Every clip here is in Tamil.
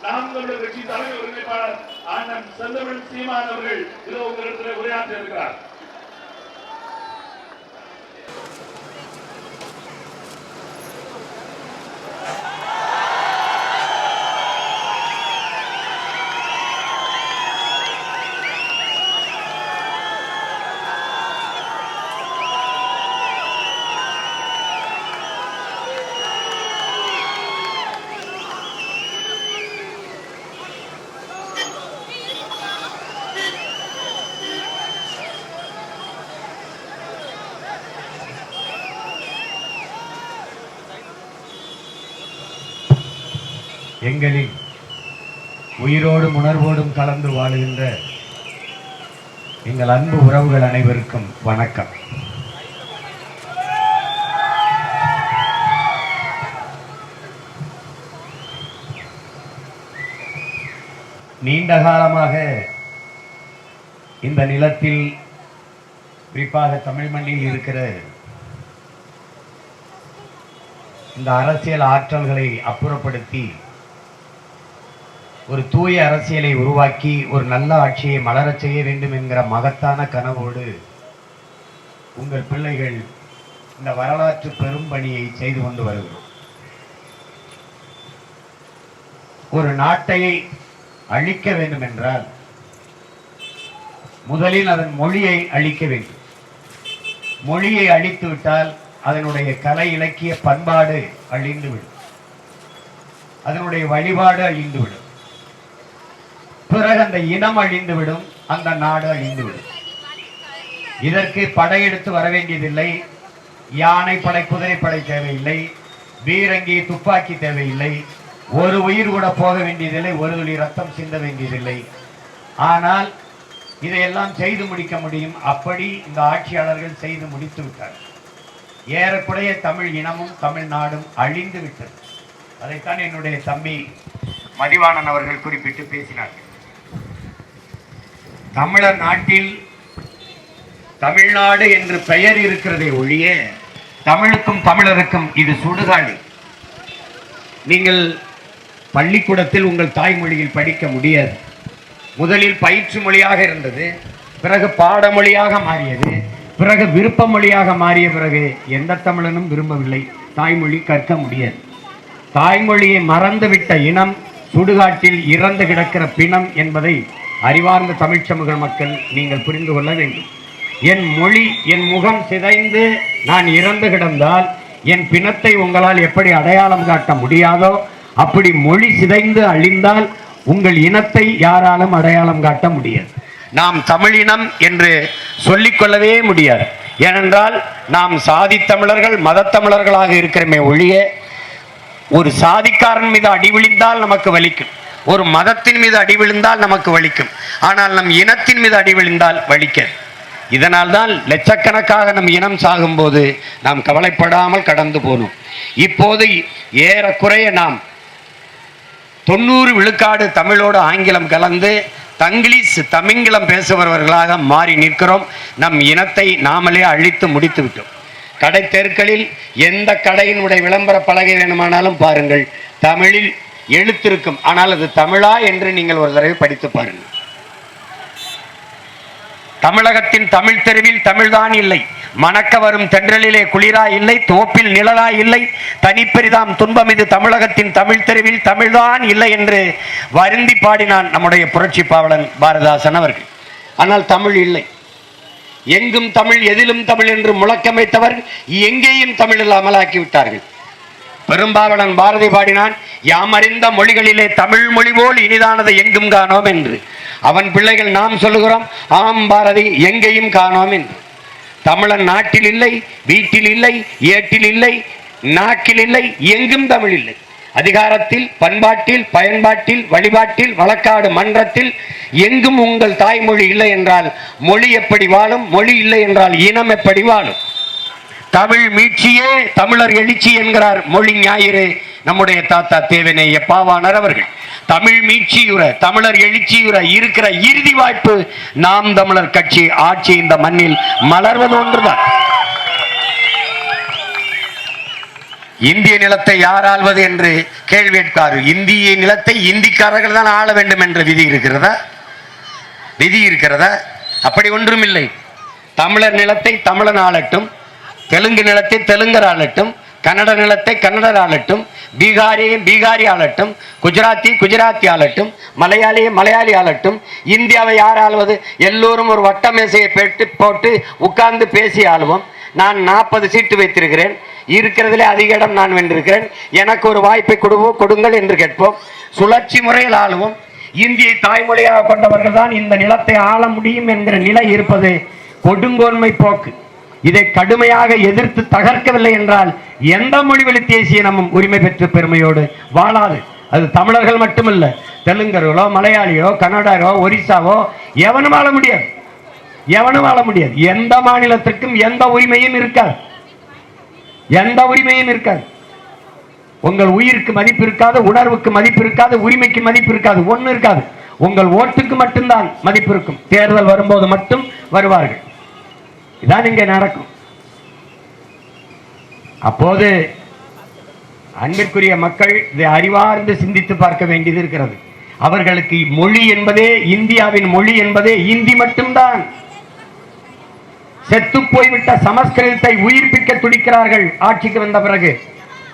நாம் தமிழர் கட்சி தலைமை ஒருங்கிணைப்பாளர் அண்ணன் செந்தமிழ் சீமான் அவர்கள் இதோ உங்களிடத்தில் உரையாற்ற இருக்கிறார். எங்களின் உயிரோடும் உணர்வோடும் கலந்து வாழுகின்ற எங்கள் அன்பு உறவுகள் அனைவருக்கும் வணக்கம். நீண்ட காலமாக இந்த நிலத்தில், குறிப்பாக தமிழ் மண்ணில் இருக்கிற இந்த அரசியல் ஆற்றல்களை அப்புறப்படுத்தி ஒரு தூய அரசியலை உருவாக்கி ஒரு நல்ல ஆட்சியை மலரச் செய்ய வேண்டும் என்கிற மகத்தான கனவோடு உங்கள் பிள்ளைகள் இந்த வரலாற்று பெரும் பணியை செய்து கொண்டு வருகிறோம். ஒரு நாட்டை அழிக்க வேண்டும் என்றால் முதலில் அதன் மொழியை அழிக்க வேண்டும். மொழியை அழித்து விட்டால் அதனுடைய கலை இலக்கிய பண்பாடு அழிந்துவிடும், அதனுடைய வழிபாடு அழிந்துவிடும். பிறகு அந்த இனம் அழிந்துவிடும், அந்த நாடு அழிந்துவிடும். இதற்கு படையெடுத்து வர வேண்டியதில்லை, யானை படை குதிரை படை தேவையில்லை, பீரங்கி துப்பாக்கி தேவையில்லை, ஒரு உயிர் கூட போக வேண்டியதில்லை, ஒரு துளி ரத்தம் சிந்த வேண்டியதில்லை. ஆனால் இதையெல்லாம் செய்து முடிக்க முடியும். அப்படி இந்த ஆட்சியாளர்கள் செய்து முடித்து விட்டார்கள். ஏறக்குறைய தமிழ் இனமும் தமிழ்நாடும் அழிந்து விட்டது. அதைத்தான் என்னுடைய தம்பி மதிவாணன் அவர்கள் குறிப்பிட்டு பேசினார்கள். தமிழர் நாட்டில் தமிழ்நாடு என்று பெயர் இருக்கிறதை ஒழிய தமிழுக்கும் தமிழருக்கும் இது சுடுகாடு. நீங்கள் பள்ளிக்கூடத்தில் உங்கள் தாய்மொழியில் படிக்க முடியாது. முதலில் பயிற்று மொழியாக இருந்தது, பிறகு பாடமொழியாக மாறியது, பிறகு விருப்ப மொழியாக மாறிய பிறகு எந்த தமிழனும் விரும்பவில்லை, தாய்மொழி கற்க முடியாது. தாய்மொழியை மறந்துவிட்ட இனம் சுடுகாட்டில் இறந்து கிடக்கிற பிணம் என்பதை அறிவார்ந்த தமிழ் சமூக மக்கள் நீங்கள் புரிந்து கொள்ள வேண்டும். என் மொழி, என் முகம் சிதைந்து நான் இறந்து கிடந்தால் என் பிணத்தை உங்களால் எப்படி அடையாளம் காட்ட முடியாதோ அப்படி மொழி சிதைந்து அழிந்தால் உங்கள் இனத்தை யாராலும் அடையாளம் காட்ட முடியாது. நாம் தமிழினம் என்று சொல்லிக்கொள்ளவே முடியாது. ஏனென்றால் நாம் சாதி தமிழர்கள், மத தமிழர்களாக இருக்கிறமே ஒழிய ஒரு சாதிக்காரன் மீது அடி விழுந்தால் நமக்கு வலிக்கும், ஒரு மதத்தின் மீது அடி விழுந்தால் நமக்கு வலிக்கும். ஆனால் நம் இனத்தின் மீது அடி விழுந்தால் வலிக்காது. இதனால் தான் லட்சக்கணக்காக நம் இனம் சாகும்போது நாம் கவலைப்படாமல் கடந்து போனோம். இப்போது ஏறக்குறைய நாம் 90 விழுக்காடு தமிழோடு ஆங்கிலம் கலந்து தங்கிலீஷ் தமிங்கிலம் பேசுபவர்களாக மாறி நிற்கிறோம். நம் இனத்தை நாமளே அழித்து முடித்து விட்டோம். கடை தெருக்களில் எந்த கடையினுடைய விளம்பர பலகை வேணுமானாலும் பாருங்கள், தமிழில் எழுத்திருக்கும். ஆனால் அது தமிழா என்று நீங்கள் ஒரு தடவை படித்து பாருங்கள். தமிழகத்தின் தமிழ் தெருவில் தமிழ்தான் இல்லை, மணக்க வரும் தென்றலிலே குளிரா இல்லை, தோப்பில் நிழலா இல்லை, தனிப்பெரிதாம் துன்பம் இது தமிழகத்தின் தமிழ் தெருவில் தமிழ்தான் இல்லை என்று வருந்தி பாடினான் நம்முடைய புரட்சி பாவலன் பாரதிதாசன் அவர்கள். ஆனால் தமிழ் இல்லை. எங்கும் தமிழ், எதிலும் தமிழ் என்று முழக்கமைத்தவர் எங்கேயும் தமிழ் இல்லாமல் ஆக்கிவிட்டார்கள். பெரும்பாவலன் பாரதி பாடினான், யாமறிந்த மொழிகளிலே தமிழ் மொழி போல் இனிதானதை எங்கும் காணோம் என்று. அவன் பிள்ளைகள் நாம் சொல்லுகிறோம், ஆம் பாரதி, எங்கேயும் காணோம் என்று. தமிழன் நாட்டில் இல்லை, வீட்டில் இல்லை, ஏட்டில் இல்லை, நாக்கில் இல்லை, எங்கும் தமிழ் இல்லை. அதிகாரத்தில், பண்பாட்டில், பயன்பாட்டில், வழிபாட்டில், வழக்காடு மன்றத்தில் எங்கும் உங்கள் தாய்மொழி இல்லை என்றால் மொழி எப்படி வாழும்? மொழி இல்லை என்றால் இனம் எப்படி வாழும்? தமிழ் மீட்சியே தமிழர் எழுச்சி என்கிறார் மொழி ஞாயிறு நம்முடைய தாத்தா தேவநேய பாவாணர் அவர்கள். தமிழ் மீட்சியுற, தமிழர் எழுச்சியுற இருக்கிற இறுதி வாய்ப்பு நாம் தமிழர் கட்சி ஆட்சி இந்த மண்ணில் மலர்வது ஒன்றுதான். இந்திய நிலத்தை யார் ஆள்வது என்று கேள்வி கேட்காரு. இந்திய நிலத்தை இந்திக்காரர்கள் தான் ஆள வேண்டும் என்ற விதி இருக்கிறதா? விதி இருக்கிறதா? அப்படி ஒன்றும் இல்லை. தமிழர் நிலத்தை தமிழன் ஆளட்டும், தெலுங்கு நிலத்தை தெலுங்கர் ஆளட்டும், கன்னட நிலத்தை கன்னடர் ஆளட்டும், பீகாரியை பீகாரி ஆளட்டும், குஜராத்தி குஜராத்தி ஆளட்டும், மலையாளியை மலையாளி ஆளட்டும். இந்தியாவை யார் ஆள்வது? எல்லோரும் ஒரு வட்ட மேசையை போட்டு உட்கார்ந்து பேசி ஆளுவோம். நான் 40 சீட்டு வைத்திருக்கிறேன், இருக்கிறதுலே அதிக இடம் நான் வென்றிருக்கிறேன், எனக்கு ஒரு வாய்ப்பை கொடுங்கள் என்று கேட்போம். சுழற்சி முறையில் ஆளுவோம். இந்தியை தாய்மொழியாக கொண்டவர்கள் தான் இந்த நிலத்தை ஆள முடியும் என்கிற நிலை இருப்பது கொடுங்கோன்மை போக்கு. இதை கடுமையாக எதிர்த்து தகர்க்கவில்லை என்றால் எந்த மொழிவழி தேசிய நம்ம உரிமை பெற்ற பெருமையோடு வாழாது. அது தமிழர்கள் மட்டுமல்ல, தெலுங்கர்களோ மலையாளியோ கன்னடரோ ஒரிசாவோ எவனும் வாழ முடியாது, எவனும் வாழ முடியாது. எந்த மாநிலத்திற்கும் எந்த உரிமையும் இருக்காது, எந்த உரிமையும் இருக்காது. உங்கள் உயிருக்கு மதிப்பு இருக்காது, உணர்வுக்கு மதிப்பு இருக்காது, உரிமைக்கு மதிப்பு இருக்காது, ஒண்ணு இருக்காது. உங்கள் ஓட்டுக்கு மட்டும்தான் மதிப்பு இருக்கும். தேர்தல் வரும்போது மட்டும் வருவார்கள். இதான் இங்கே நடக்கும். அப்போது அன்பிற்குரிய மக்கள் இதை அறிவார்ந்து சிந்தித்து பார்க்க வேண்டியது இருக்கிறது. அவர்களுக்கு மொழி என்பதே, இந்தியாவின் மொழி என்பதே இந்தி மட்டும்தான். செத்து போய்விட்ட சமஸ்கிருதத்தை உயிர்ப்பிக்க துடிக்கிறார்கள் ஆட்சிக்கு வந்த பிறகு.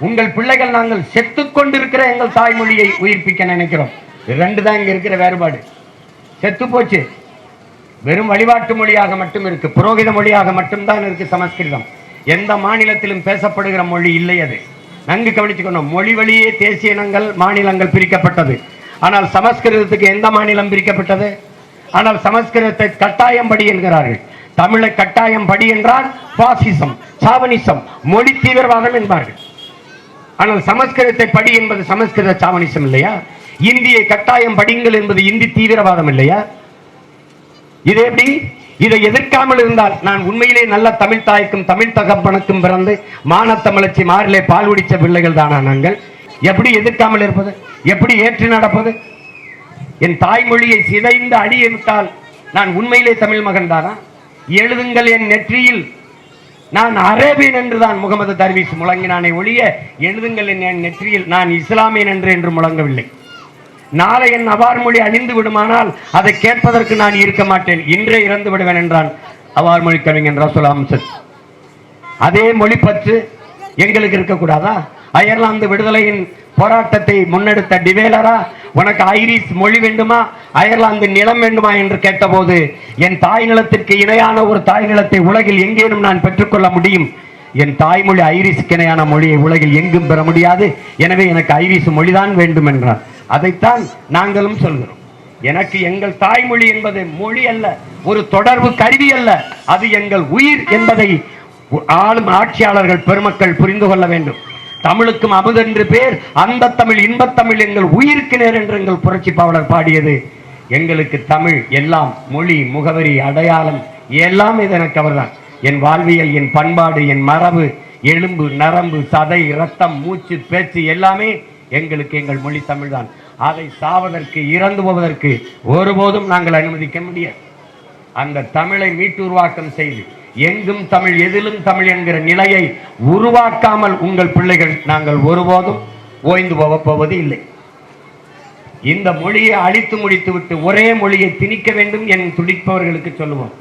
உங்கள் பிள்ளைகள் நாங்கள் செத்து கொண்டிருக்கிற எங்கள் தாய்மொழியை உயிர்ப்பிக்க நினைக்கிறோம். ரெண்டு தான் இங்க இருக்கிற வேறுபாடு. செத்து போச்சு, வெறும் வழிபாட்டு மொழியாக மட்டும் இருக்கு, புரோகித மொழியாக மட்டும்தான் இருக்கு சமஸ்கிருதம். எந்த மாநிலத்திலும் பேசப்படுகிற மொழி இல்லை. அது நன்கு கவனிச்சுக்கணும். மொழி வழியே தேசிய இனங்கள் மாநிலங்கள் பிரிக்கப்பட்டது. ஆனால் சமஸ்கிருதத்துக்கு எந்த மாநிலம் பிரிக்கப்பட்டது? ஆனால் சமஸ்கிருதத்தை கட்டாயம் படி என்கிறார்கள். தமிழை கட்டாயம் படி என்றால் பாசிசம், சாவனிசம், மொழி தீவிரவாதம் என்பார்கள். ஆனால் சமஸ்கிருதத்தை படி என்பது சமஸ்கிருத சாவனிசம் இல்லையா? இந்தியை கட்டாயம் படிங்கள் என்பது இந்தி தீவிரவாதம் இல்லையா? இது எப்படி? இதை எதிர்க்காமல் இருந்தால் நான் உண்மையிலே நல்ல தமிழ் தாய்க்கும் தமிழ் தகப்பனுக்கும் பிறந்து மானத்தமிழச்சி மாறிலே பால் குடிச்ச பிள்ளைகள் தானா நாங்கள்? எப்படி எதிர்க்காமல் இருப்பது? எப்படி ஏற்று நடப்பது? என் தாய்மொழியை சிதைந்து அடியெடுத்தால் நான் உண்மையிலே தமிழ் மகன் தானா? எழுதுங்கள் என் நெற்றியில் நான் அரேபியன் என்றுதான் முகமது தர்வீஸ் முழங்கினானே ஒழிய எழுதுங்கள் என் நெற்றியில் நான் இஸ்லாமியன் என்று முழங்கவில்லை. நாளை என் அவார் மொழி அழிந்து விடுமானால் அதை கேட்பதற்கு நான் இருக்க மாட்டேன், இன்றே இறந்து விடுவேன் என்றான் அவார் மொழி கவிஞன் ரசூல் அம்சத். அதே மொழி பற்று எங்களுக்கு இருக்கக்கூடாதா? அயர்லாந்து விடுதலையின் போராட்டத்தை முன்னெடுத்த டிவேலரா உனக்கு ஐரிஷ் மொழி வேண்டுமா, அயர்லாந்து நிலம் வேண்டுமா என்று கேட்டபோது என் தாய் நிலத்திற்கு இணையான ஒரு தாய் நிலத்தை உலகில் எங்கேனும் நான் பெற்றுக்கொள்ள முடியும், என் தாய்மொழி ஐரிஷுக்கு இணையான மொழியை உலகில் எங்கும் பெற முடியாது, எனவே எனக்கு ஐரிஷ் மொழிதான் வேண்டும் என்றார். அதைத்தான் நாங்களும் சொல்கிறோம். எனக்கு எங்கள் தாய்மொழி என்பது மொழி அல்ல, ஒரு தொடர்பு கருவி அல்ல, அது எங்கள் உயிர் என்பதை ஆளும் ஆட்சியாளர்கள் பெருமக்கள் புரிந்து கொள்ள வேண்டும். தமிழுக்கும் அமுதென்று பேர், அந்த தமிழ் இன்பத்தமிழ் எங்கள் உயிருக்கு நேர் என்று எங்கள் புரட்சி பாவலர் பாடியது. எங்களுக்கு தமிழ் எல்லாம், மொழி, முகவரி, அடையாளம் எல்லாம் இது எனக்கு அவர்தான். என் வாழ்வியல், என் பண்பாடு, என் மரபு, எலும்பு, நரம்பு, சதை, ரத்தம், மூச்சு, பேச்சு எல்லாமே எங்களுக்கு எங்கள் மொழி தமிழ் தான். அதை சாவதற்கு, இறந்து போவதற்கு ஒருபோதும் நாங்கள் அனுமதிக்க முடியாது. அந்த தமிழை மீட்டுருவாக்கம் செய்து எங்கும் தமிழ், எதிலும் தமிழ் என்கிற நிலையை உருவாக்காமல் உங்கள் பிள்ளைகள் நாங்கள் ஒருபோதும் ஓய்ந்து போவது இல்லை. இந்த மொழியை அழித்து முடித்து விட்டு ஒரே மொழியை திணிக்க வேண்டும் என் துடிப்பவர்களுக்கு சொல்லுவோம்,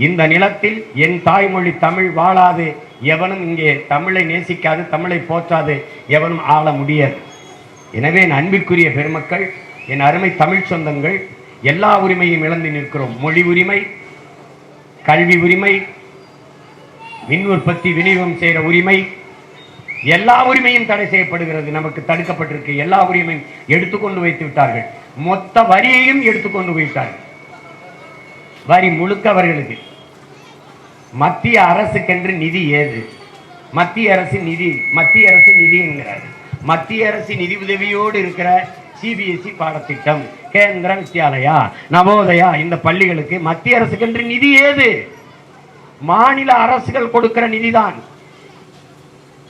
இந்த நிலத்தில் என் தாய்மொழி தமிழ் வாழாது, எவனும் இங்கே தமிழை நேசிக்காது, தமிழை போற்றாது எவனும் ஆள முடியாது. எனவே என் அன்பிற்குரிய பெருமக்கள், என் அருமை தமிழ் சொந்தங்கள், எல்லா உரிமையும் இழந்து நிற்கிறோம். மொழி உரிமை, கல்வி உரிமை, மின் உற்பத்தி விநியோகம் செய்கிற உரிமை, எல்லா உரிமையும் தடை செய்யப்படுகிறது. நமக்கு தடுக்கப்பட்டிருக்கு. எல்லா உரிமையும் எடுத்துக்கொண்டு வைத்து விட்டார்கள். மொத்த வரியையும் எடுத்துக்கொண்டு போய்விட்டார்கள். வரி முழுக்க அவர்களுக்கு. மத்திய அரசுக்கென்று நிதி ஏது? மத்திய அரசு நிதி என்கிறார்கள். மத்திய அரசு நிதி உதவியோடு இருக்கிற சிபிஎஸ்இ பாடத்திட்டம், கேந்திர வித்யாலயா, நவோதயா, இந்த பள்ளிகளுக்கு மத்திய அரசுக்கென்று நிதி ஏது? மாநில அரசுகள் கொடுக்கிற நிதிதான்.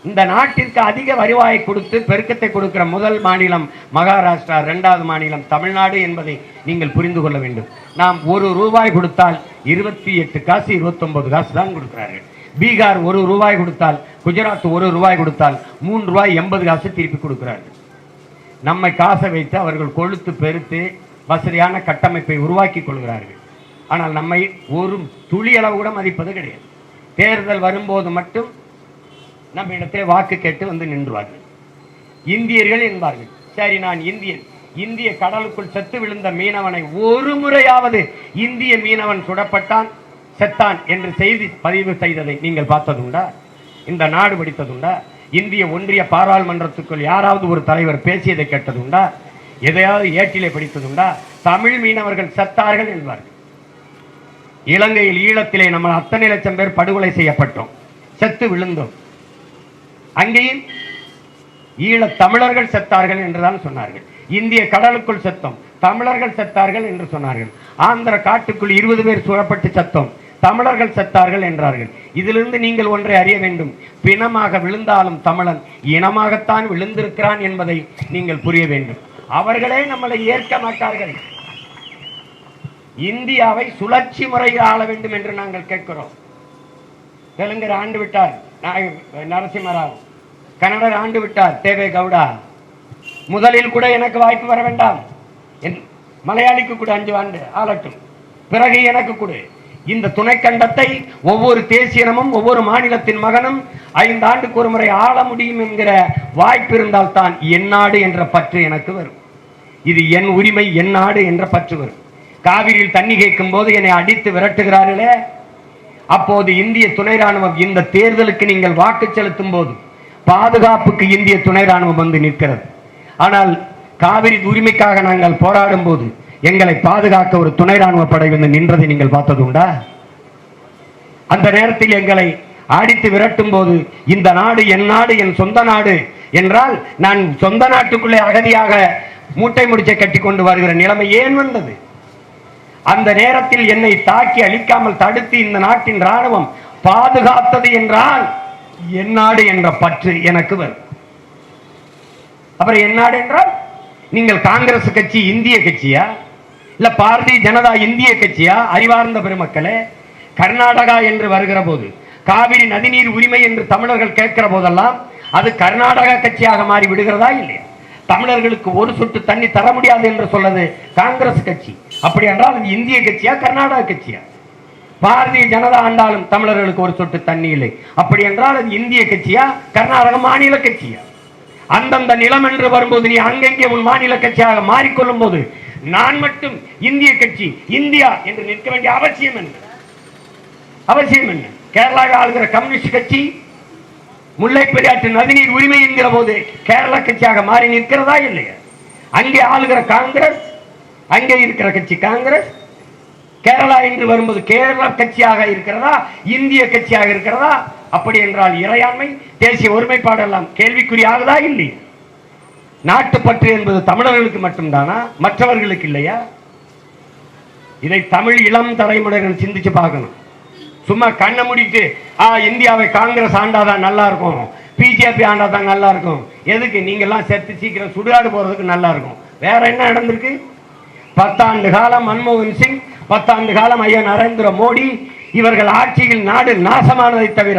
இந்த நாட்டிற்கு அதிக வருவாயை கொடுத்து பெருக்கத்தை கொடுக்கிற முதல் மாநிலம் மகாராஷ்டிரா, இரண்டாவது மாநிலம் தமிழ்நாடு என்பதை நீங்கள் புரிந்து கொள்ள வேண்டும். நாம் ₹1 கொடுத்தால் 28 காசு 29 காசு தான் கொடுக்கிறார்கள். பீகார் 1 ரூபாய் கொடுத்தால், குஜராத் 1 ரூபாய் கொடுத்தால் 3 ரூபாய் 80 காசு திருப்பி கொடுக்கிறார்கள். நம்மை காசை வைத்து அவர்கள் கொழுத்து பெருத்து வசதியான கட்டமைப்பை உருவாக்கி கொள்கிறார்கள். ஆனால் நம்மை ஒரு துளி அளவு கூட மதிப்பது கிடையாது. தேர்தல் வரும்போது மட்டும் நம்ம இடத்திலே வாக்கு கேட்டு வந்து நின்றுவார்கள். இந்தியர்கள் என்பார்கள். சரி, நான் இந்தியன். இந்திய கடலுக்குள் செத்து விழுந்த மீனவனை ஒரு முறையாவது இந்திய மீனவன் சுடப்பட்டான், செத்தான் என்று செய்தி பதிவு செய்ததை நீங்கள் பார்த்ததுண்டா? இந்த நாடு படித்ததுண்டா? இந்திய ஒன்றிய பாராளுமன்றத்துக்குள் யாராவது ஒரு தலைவர் பேசியதை கேட்டதுண்டா? எதையாவது ஏட்டிலே படித்ததுண்டா? தமிழ் மீனவர்கள் செத்தார்கள் என்பார்கள். இலங்கையில், ஈழத்திலே நம்ம அத்தனை லட்சம் பேர் படுகொலை செய்யப்பட்டோம், செத்து விழுந்தோம். அங்கேயும் ஈழத் தமிழர்கள் செத்தார்கள் என்றுதான் சொன்னார்கள். இந்திய கடலுக்குள் செத்தோம், தமிழர்கள் செத்தார்கள் என்று சொன்னார்கள். ஆந்திர காட்டுக்குள் 20 பேர் சுடப்பட்டு செத்தோம், தமிழர்கள் செத்தார்கள் என்றார்கள். இதிலிருந்து நீங்கள் ஒன்றை அறிய வேண்டும். பிணமாக விழுந்தாலும் தமிழன் இனமாகத்தான் விழுந்திருக்கிறான் என்பதை நீங்கள் புரிய வேண்டும். அவர்களே நம்மளை ஏற்க மாட்டார்கள். இந்தியாவை சுழற்சி முறையில் ஆள வேண்டும் என்று நாங்கள் கேட்கிறோம். தெலுங்கர் ஆண்டு விட்டார் நரசிம்மராவ், கன்னடர் ஆண்டு விட்டார் தேவே கவுடா. முதலில் கூட எனக்கு வாய்ப்பு வர வேண்டாம், மலையாளிக்கு கூட 5 ஆண்டு ஆளட்டும், பிறகு எனக்கு கூட. இந்த துணைக்கண்டத்தை ஒவ்வொரு தேசியனமும் ஒவ்வொரு மாநிலத்தின் மகனும் 5 ஆண்டுக்கு ஒரு முறை ஆள முடியும் என்கிற வாய்ப்பு இருந்தால் தான் என் நாடு என்ற பற்று எனக்கு வரும். இது என் உரிமை, என் நாடு என்ற பற்று வரும். காவிரியில் தண்ணி கேட்கும் போது என்னை அடித்து விரட்டுகிறார்களே, அப்போது இந்திய துணை ராணுவம் இந்த தேர்தலுக்கு நீங்கள் வாக்கு செலுத்தும் போது பாதுகாப்புக்கு இந்திய துணை ராணுவம் வந்து நிற்கிறது. ஆனால் காவிரி உரிமைக்காக நாங்கள் போராடும் போது எங்களை பாதுகாக்க ஒரு துணை ராணுவ படை வந்து நின்றதை நீங்கள் பார்த்ததுண்டா? அந்த நேரத்தில் எங்களை அடித்து விரட்டும் போது இந்த நாடு என் நாடு, என் சொந்த நாடு என்றால் நான் சொந்த நாட்டுக்குள்ளே அகதியாக மூட்டை முடிச்சை கட்டி கொண்டு வருகிற நிலைமை ஏன் வந்தது? அந்த நேரத்தில் என்னை தாக்கி அழிக்காமல் தடுத்து இந்த நாட்டின் ராணுவம் பாதுகாத்தது என்றால் என் நாடு என்ற பற்று எனக்கு வரும். அப்புறம் என் நாடு என்றால் நீங்கள் காங்கிரஸ் கட்சி இந்திய கட்சியா, இல்ல பாரதிய ஜனதா இந்திய கட்சியா? அறிவார்ந்த பெருமக்களே, கர்நாடகா என்று வருகிற போது, காவிரி நதிநீர் உரிமை என்று தமிழர்கள் கேட்கிற போதெல்லாம் அது கர்நாடகா கட்சியாக மாறி விடுகிறதா இல்லையா? தமிழர்களுக்கு ஒரு சொட்டு தண்ணி தர முடியாது என்று சொல்லது காங்கிரஸ் கட்சி. அப்படி என்றால் அது இந்திய கட்சியா கர்நாடகா கட்சியா? பாரதிய ஜனதா ஆண்டாலும் தமிழர்களுக்கு ஒரு சொட்டு தண்ணி இல்லை. அப்படி என்றால் அது இந்திய கட்சியா கர்நாடக மாநில கட்சியா? அந்தந்த நிலம் என்று வரும்போது நீ அங்கங்கே உன் மாநில கட்சியாக மாறிக்கொள்ளும் போது நான் மட்டும் இந்திய கட்சி, இந்தியா என்று நிற்க வேண்டிய அவசியம் என்ன? அவசியம் என்ன? கேரளாவில் ஆளுகிற கம்யூனிஸ்ட் கட்சி முல்லை பெரியாற்று நதிநீர் உரிமை என்கிற போது கேரளா கட்சியாக மாறி நிற்கிறதா இல்லையா? அங்கே ஆளுகிற காங்கிரஸ், அங்கே இருக்கிற கட்சி காங்கிரஸ். கேரளா என்று வரும்போது கேரளா கட்சியாக இருக்கிறதா இந்திய கட்சியாக இருக்கிறதா? அப்படி என்றால் இறையாண்மை, தேசிய ஒருமைப்பாடு எல்லாம் கேள்விக்குறியாகதா இல்லையா? நாட்டுப்பற்று என்பது தமிழர்களுக்கு மட்டும்தானா, மற்றவர்களுக்கு இல்லையா? இதை தமிழ் இளம் தலைமுறைகள் சிந்திச்சு பார்க்கணும். சும்மா கண்ணை மூடிட்டு இந்தியாவை காங்கிரஸ் ஆண்டாதான் நல்லா இருக்கும், பிஜேபி ஆண்டாதான் நல்லா இருக்கும். எதுக்கு? நீங்கெல்லாம் செத்து சீக்கிரம் சுடுகாடு போறதுக்கு நல்லா இருக்கும். வேற என்ன நடந்திருக்கு? 10 ஆண்டு காலம் மன்மோகன் சிங், 10 ஆண்டு காலம் ஐயா நரேந்திர மோடி, இவர்கள் ஆட்சியில் நாடு நாசமானதை தவிர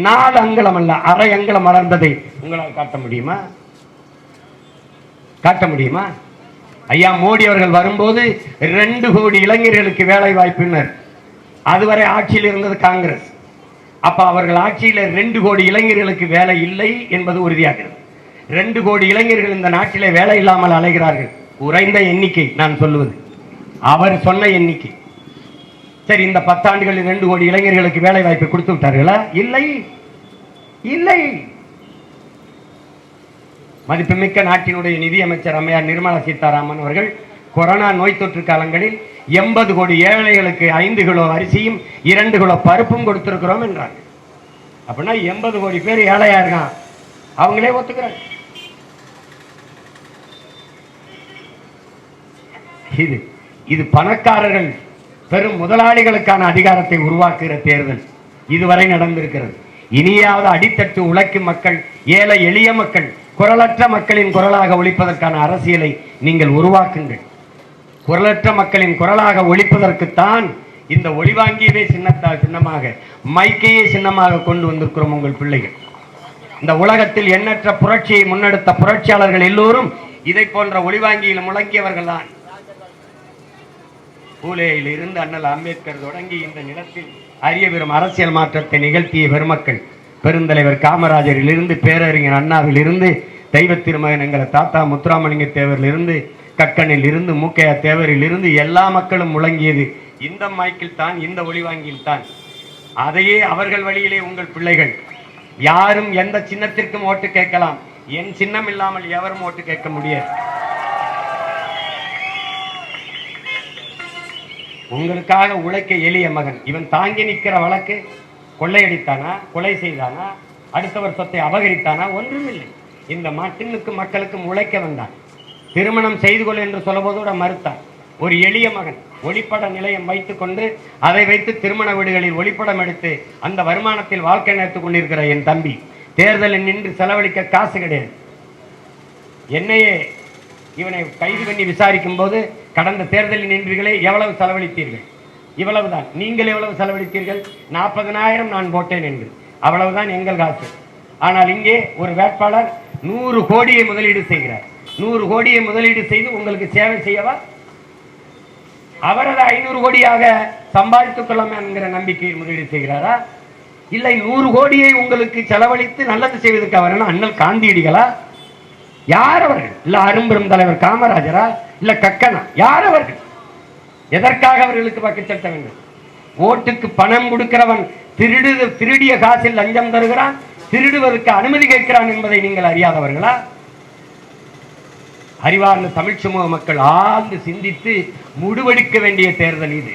4 அங்குலம் அல்ல, அரை அங்குலம் வளர்ந்ததை உங்களால் காட்ட முடியுமா? காட்ட முடியுமா? ஐயா மோடி அவர்கள் வரும்போது 2 கோடி இளைஞர்களுக்கு வேலை வாய்ப்பினர். அதுவரை ஆட்சியில் இருந்தது காங்கிரஸ். அப்ப அவர்கள் ஆட்சியில் 2 கோடி இளைஞர்களுக்கு வேலை இல்லை என்பது உறுதியாகிறது. 2 கோடி இளைஞர்கள் இந்த நாட்டிலே வேலை இல்லாமல் அலைகிறார்கள். குறைந்த எண்ணிக்கை நான் சொல்லுவது, அவர் சொன்ன எண்ணிக்கை. சரி, இந்த 10 ஆண்டுகளில் 2 கோடி இளைஞர்களுக்கு வேலை வாய்ப்பை கொடுத்து விட்டார்களா? இல்லை, இல்லை. மதிப்புமிக்க நாட்டினுடைய நிதியமைச்சர் அம்மையார் நிர்மலா சீதாராமன் அவர்கள் கொரோனா நோய் தொற்று காலங்களில் 80 கோடி ஏழைகளுக்கு 5 கிலோ அரிசியும் 2 கிலோ பருப்பும் கொடுத்திருக்கிறோம் என்றாங்க. அப்படின்னா 80 கோடி பேர் ஏழையா இருக்கான், அவங்களே ஒத்துக்கிறாங்க. இது பணக்காரர்கள் பெரும் முதலாளிகளுக்கான அதிகாரத்தை உருவாக்குகிற தேர்தல் இதுவரை நடந்திருக்கிறது. இனியாவது அடித்தட்டு உழைக்கும் மக்கள், ஏழை எளிய மக்கள், குரலற்ற மக்களின் குரலாக ஒழிப்பதற்கான அரசியலை நீங்கள் உருவாக்குங்கள். குரலற்ற மக்களின் குரலாக ஒழிப்பதற்குத்தான் இந்த ஒளிவாங்கியவே சின்னமாக மைக்கையே சின்னமாக கொண்டு வந்திருக்கிறோம் உங்கள் பிள்ளைகள். இந்த உலகத்தில் எண்ணற்ற புரட்சியை முன்னெடுத்த புரட்சியாளர்கள் எல்லோரும் இதை போன்ற ஒளிவாங்கியில் முழங்கியவர்கள் தான். பூலேயில் இருந்து அண்ணல் அம்பேத்கர் தொடங்கி இந்த நிலத்தில் அரிய பெரும் அரசியல் மாற்றத்தை நிகழ்த்திய பெருமக்கள், பெருந்தலைவர் காமராஜரில் இருந்து பேரறிஞர் அண்ணாவில் இருந்து தெய்வ திருமகன் என்கிற தாத்தா முத்துராமலிங்க தேவரில் இருந்து கக்கனில் இருந்து மூக்கையா தேவரில் இருந்து எல்லா மக்களும் முழங்கியது இந்த மைக்கில் தான், இந்த ஒளிவாங்கியில் தான். அதையே அவர்கள் வழியிலே உங்கள் பிள்ளைகள் யாரும் எந்த சின்னத்திற்கும் ஓட்டு கேட்கலாம். என் சின்னம் இல்லாமல் எவரும் ஓட்டு கேட்க முடியாது. உங்களுக்காக உழைக்க எளிய மகன் இவன் தாங்கி நிற்கிற வழக்கு கொள்ளையடித்தானா, கொலை செய்தானா, அடுத்தவர் சொத்தை அபகரித்தானா? ஒன்றுமில்லை. இந்த மண்ணுக்கும் மக்களுக்கும் உழைக்க வந்தான். திருமணம் செய்து கொள் என்று சொல்லும்போது மறுத்தான். ஒரு எளிய மகன் ஒளிப்பட நிலையம் வைத்துக் கொண்டு அதை வைத்து திருமண வீடுகளில் ஒளிப்படம் எடுத்து அந்த வருமானத்தில் வாழ்க்கை நடத்திக் கொண்டிருக்கிற என் தம்பி தேர்தலில் நின்று செலவழிக்க காசு கிடையாது. என்னையே இவனை கைது பண்ணி விசாரிக்கும் போது கடந்த தேர்தலில் நின்றீர்களே, எவ்வளவு செலவழித்தீர்கள்? இவ்வளவுதான். நீங்கள் எவ்வளவு செலவழித்தீர்கள்? 40,000 நான் போட்டேன் என்று. அவ்வளவுதான் எங்கள் காசு. ஆனால் இங்கே ஒரு வேட்பாளர் 100 கோடியை முதலீடு செய்கிறார். 100 கோடியை முதலீடு செய்து உங்களுக்கு சேவை செய்யவா? அவரது 500 கோடியாக சம்பாதித்துக் கொள்ளலாம் என்கிற நம்பிக்கையில் முதலீடு செய்கிறாரா? இல்லை 100 கோடியை உங்களுக்கு செலவழித்து நல்லது செய்வதற்கு அவர் அண்ணல் காந்தியடிகளா? யார் அவர்கள்? இல்ல அரும்பெரும் தலைவர் காமராஜரா? இல்ல கக்கனா? யார் அவர்கள்? எதற்காக அவர்களுக்கு வாக்கு செலுத்த வேண்டும்? ஓட்டுக்கு பணம் கொடுக்கிறவன் திருடிய காசில் லஞ்சம் தருகிறான், திருடுவதற்கு அனுமதி கேட்கிறான் என்பதை நீங்கள் அறியாதவர்களா? அறிவார்ந்த தமிழ் சமூக மக்கள் ஆழ்ந்து சிந்தித்து முடிவெடுக்க வேண்டிய தேர்தல் இது.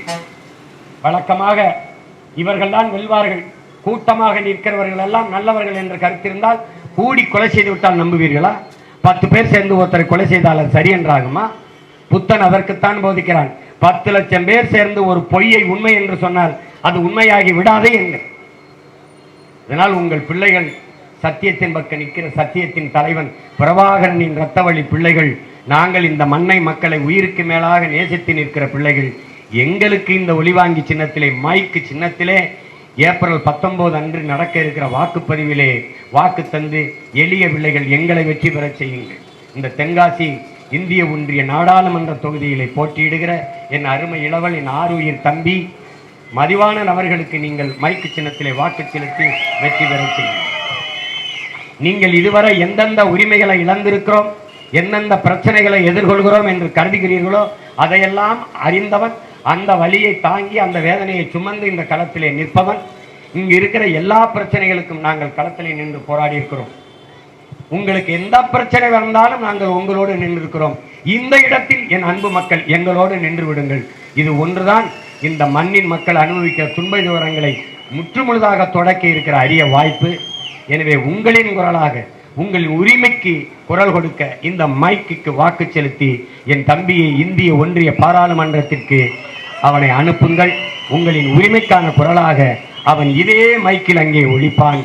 வழக்கமாக இவர்கள் தான் வெல்வார்கள், கூட்டமாக நிற்கிறவர்கள் எல்லாம் நல்லவர்கள் என்ற கருத்திருந்தால் கூடி கொலை செய்து விட்டால் நம்புவீர்களா? 10 பேர் சேர்ந்து ஒருத்தரை கொலை செய்தால் அது சரி என்றாகுமா? புத்தன் அதற்குத்தான் போதிக்கிறான். 10 லட்சம் பேர் சேர்ந்து ஒரு பொய்யை உண்மை என்று சொன்னால் அது உண்மையாகி விடாதே என்று. இதனால் உங்கள் பிள்ளைகள் சத்தியத்தின் பக்கம் நிற்கிற சத்தியத்தின் தலைவன் பிரபாகரனின் இரத்தவழி பிள்ளைகள். நாங்கள் இந்த மண்ணை மக்களை உயிருக்கு மேலாக நேசித்து நிற்கிற பிள்ளைகள். எங்களுக்கு இந்த ஒளிவாங்கி சின்னத்திலே, மைக்கு சின்னத்திலே ஏப்ரல் 19 அன்று நடக்க இருக்கிற வாக்குப்பதிவிலே வாக்கு தந்து எளிய பிள்ளைகள் எங்களை வெற்றி பெற செய்யுங்கள். இந்த தென்காசி இந்திய ஒன்றிய நாடாளுமன்ற தொகுதியிலே போட்டியிடுகிற என் அருமை இளவல், என் ஆருயிர் தம்பி மதிவாணன் அவர்களுக்கு நீங்கள் மைக்கு சின்னத்திலே வாக்கு செலுத்தி வெற்றி பெற செய்யுங்கள். நீங்கள் இதுவரை எந்தெந்த உரிமைகளை இழந்திருக்கிறோம், எந்தெந்த பிரச்சனைகளை எதிர்கொள்கிறோம் என்று கருதுகிறீர்களோ அதையெல்லாம் அறிந்தவன், அந்த வலியை தாங்கி அந்த வேதனையை சுமந்து இந்த களத்திலே நிற்பவன். இங்கு இருக்கிற எல்லா பிரச்சனைகளுக்கும் நாங்கள் களத்திலே நின்று போராடி இருக்கிறோம். உங்களுக்கு எந்த பிரச்சனை வந்தாலும் நாங்கள் உங்களோடு நின்றிருக்கிறோம். இந்த இடத்தில் என் அன்பு மக்கள் எங்களோடு நின்று விடுங்கள். இது ஒன்றுதான் இந்த மண்ணின் மக்கள் அனுபவிக்கிற துன்ப விவரங்களை முற்றுமுழுதாக தொடக்க இருக்கிற அரிய வாய்ப்பு. எனவே உங்களின் குரலாக, உங்களின் உரிமைக்கு குரல் கொடுக்க இந்த மைக்கு வாக்கு செலுத்தி என் தம்பியை இந்திய ஒன்றிய பாராளுமன்றத்திற்கு அவனை அனுப்புங்கள். உங்களின் உரிமைக்கான குரலாக அவன் இதே மைக்கில் அங்கே ஒழிப்பான்.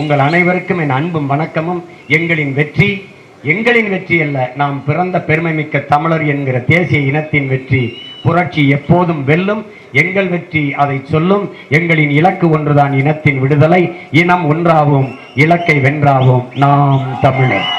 உங்கள் அனைவருக்கும் என் அன்பும் வணக்கமும். எங்களின் வெற்றி எங்களின் வெற்றி அல்ல, நாம் பிறந்த பெருமை மிக்க தமிழர் என்கிற தேசிய இனத்தின் வெற்றி. புரட்சி எப்போதும் வெல்லும். எங்கள் வெற்றி அதை சொல்லும். எங்களின் இலக்கு ஒன்றுதான், இனத்தின் விடுதலை. இனம் ஒன்றாவோம், இலக்கை வென்றாவோம். நாம் தமிழர்.